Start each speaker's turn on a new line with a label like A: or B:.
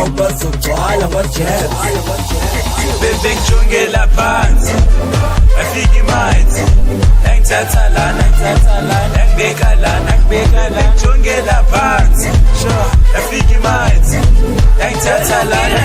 A: awubazogcwala amajet
B: bebengijongela phansi afika imayithi nangithatha lana nangibeka lana bengijongela phansi afika imayithi nangithatha lana